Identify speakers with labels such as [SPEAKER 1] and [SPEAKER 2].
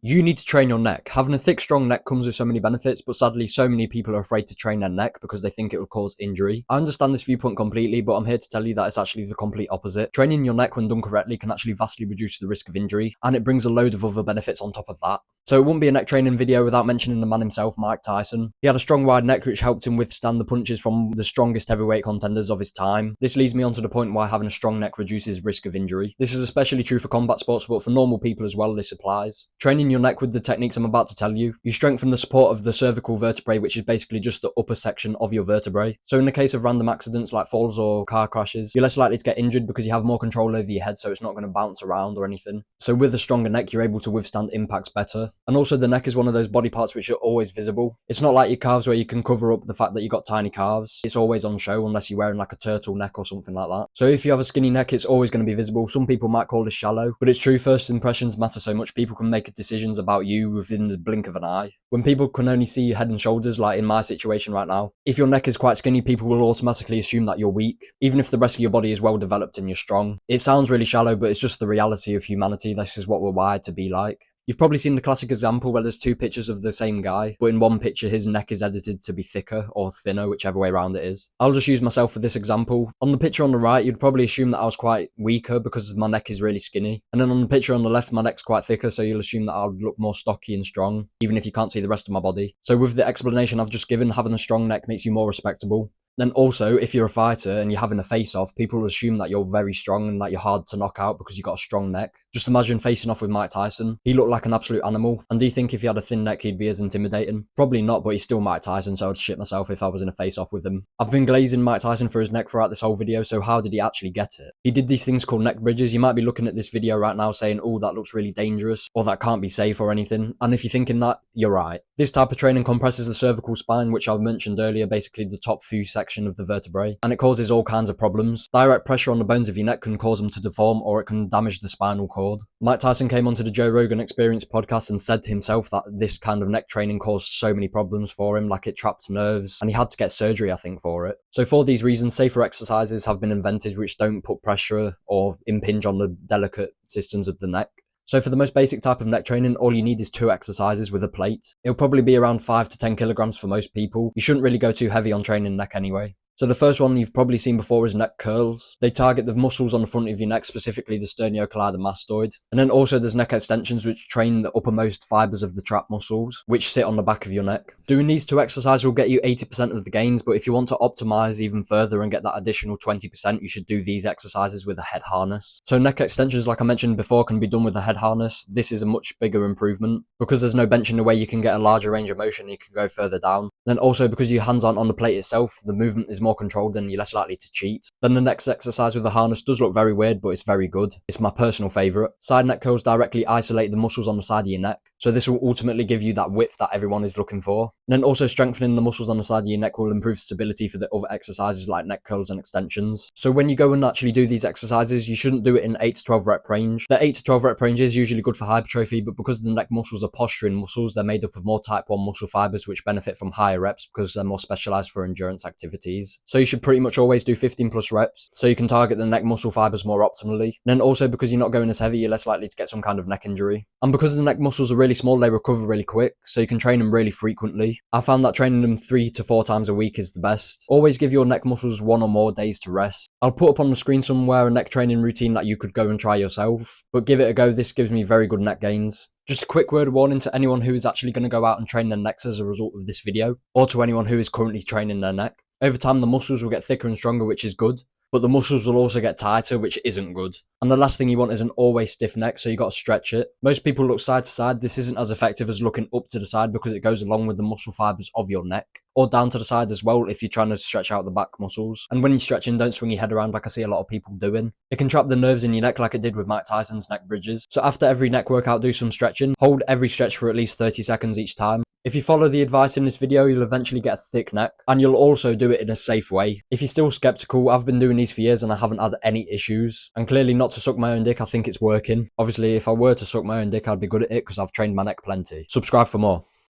[SPEAKER 1] You need to train your neck. Having a thick, strong neck comes with so many benefits, but sadly, so many people are afraid to train their neck because they think it will cause injury. I understand this viewpoint completely, but I'm here to tell you that it's actually the complete opposite. Training your neck when done correctly can actually vastly reduce the risk of injury, and it brings a load of other benefits on top of that. So it wouldn't be a neck training video without mentioning the man himself, Mike Tyson. He had a strong wide neck which helped him withstand the punches from the strongest heavyweight contenders of his time. This leads me on to the point why having a strong neck reduces risk of injury. This is especially true for combat sports, but for normal people as well this applies. Training your neck with the techniques I'm about to tell you, you strengthen the support of the cervical vertebrae, which is basically just the upper section of your vertebrae. So in the case of random accidents like falls or car crashes, you're less likely to get injured because you have more control over your head, so it's not going to bounce around or anything. So with a stronger neck, you're able to withstand impacts better. And also the neck is one of those body parts which are always visible. It's not like your calves where you can cover up the fact that you got tiny calves. It's always on show unless you're wearing like a turtleneck or something like that. So if you have a skinny neck, it's always going to be visible. Some people might call this shallow, but it's true. First impressions matter so much. People can make decisions about you within the blink of an eye. When people can only see your head and shoulders, like in my situation right now, if your neck is quite skinny, people will automatically assume that you're weak, even if the rest of your body is well developed and you're strong. It sounds really shallow, but it's just the reality of humanity. This is what we're wired to be like. You've probably seen the classic example where there's two pictures of the same guy, but in one picture his neck is edited to be thicker or thinner, whichever way around it is. I'll just use myself for this example. On the picture on the right, you'd probably assume that I was quite weaker because my neck is really skinny. And then on the picture on the left, my neck's quite thicker, so you'll assume that I'll look more stocky and strong, even if you can't see the rest of my body. So with the explanation I've just given, having a strong neck makes you more respectable. Then also, if you're a fighter and you're having a face-off, people will assume that you're very strong and that you're hard to knock out because you've got a strong neck. Just imagine facing off with Mike Tyson. He looked like an absolute animal. And do you think if he had a thin neck, he'd be as intimidating? Probably not, but he's still Mike Tyson, so I'd shit myself if I was in a face-off with him. I've been glazing Mike Tyson for his neck throughout this whole video, so how did he actually get it? He did these things called neck bridges. You might be looking at this video right now saying, oh, that looks really dangerous, or that can't be safe or anything. And if you're thinking that, you're right. This type of training compresses the cervical spine, which I mentioned earlier, basically the top few section of the vertebrae, and it causes all kinds of problems. Direct pressure on the bones of your neck can cause them to deform, or it can damage the spinal cord. Mike Tyson came onto the Joe Rogan Experience podcast and said himself that this kind of neck training caused so many problems for him, like it trapped nerves, and he had to get surgery, I think, for it. So for these reasons, safer exercises have been invented which don't put pressure or impinge on the delicate systems of the neck. So for the most basic type of neck training, all you need is 2 exercises with a plate. It'll probably be around 5 to 10 kilograms for most people. You shouldn't really go too heavy on training neck anyway. So the first one you've probably seen before is neck curls. They target the muscles on the front of your neck, specifically the sternocleidomastoid. And then also there's neck extensions, which train the uppermost fibers of the trap muscles, which sit on the back of your neck. Doing these 2 exercises will get you 80% of the gains, but if you want to optimize even further and get that additional 20%, you should do these exercises with a head harness. So neck extensions, like I mentioned before, can be done with a head harness. This is a much bigger improvement. Because there's no bench in the way, you can get a larger range of motion and you can go further down. Then also because your hands aren't on the plate itself, the movement is more controlled and you're less likely to cheat. Then the next exercise with the harness does look very weird, but it's very good. It's my personal favourite. Side neck curls directly isolate the muscles on the side of your neck, so this will ultimately give you that width that everyone is looking for. And then also strengthening the muscles on the side of your neck will improve stability for the other exercises like neck curls and extensions. So when you go and actually do these exercises, you shouldn't do it in 8 to 12 rep range. The 8 to 12 rep range is usually good for hypertrophy, but because the neck muscles are posturing muscles, they're made up of more type 1 muscle fibers which benefit from higher reps because they're more specialized for endurance activities. So you should pretty much always do 15 plus reps so you can target the neck muscle fibers more optimally. And then also because you're not going as heavy, you're less likely to get some kind of neck injury. And because the neck muscles are really small, they recover really quick, so you can train them really frequently. I found that training them 3 to 4 times a week is the best. Always give your neck muscles 1 or more days to rest. I'll put up on the screen somewhere a neck training routine that you could go and try yourself, but give it a go. This gives me very good neck gains. Just a quick word of warning to anyone who is actually going to go out and train their necks as a result of this video, or to anyone who is currently training their neck. Over time, the muscles will get thicker and stronger, which is good, but the muscles will also get tighter, which isn't good. And the last thing you want is an always stiff neck, so you got to stretch it. Most people look side to side. This isn't as effective as looking up to the side because it goes along with the muscle fibers of your neck, or down to the side as well if you're trying to stretch out the back muscles. And when you're stretching, don't swing your head around like I see a lot of people doing. It can trap the nerves in your neck like it did with Mike Tyson's neck bridges. So after every neck workout, do some stretching. Hold every stretch for at least 30 seconds each time. If you follow the advice in this video, you'll eventually get a thick neck, and you'll also do it in a safe way. If you're still skeptical, I've been doing these for years and I haven't had any issues. And clearly, not to suck my own dick, I think it's working. Obviously, if I were to suck my own dick, I'd be good at it because I've trained my neck plenty. Subscribe for more.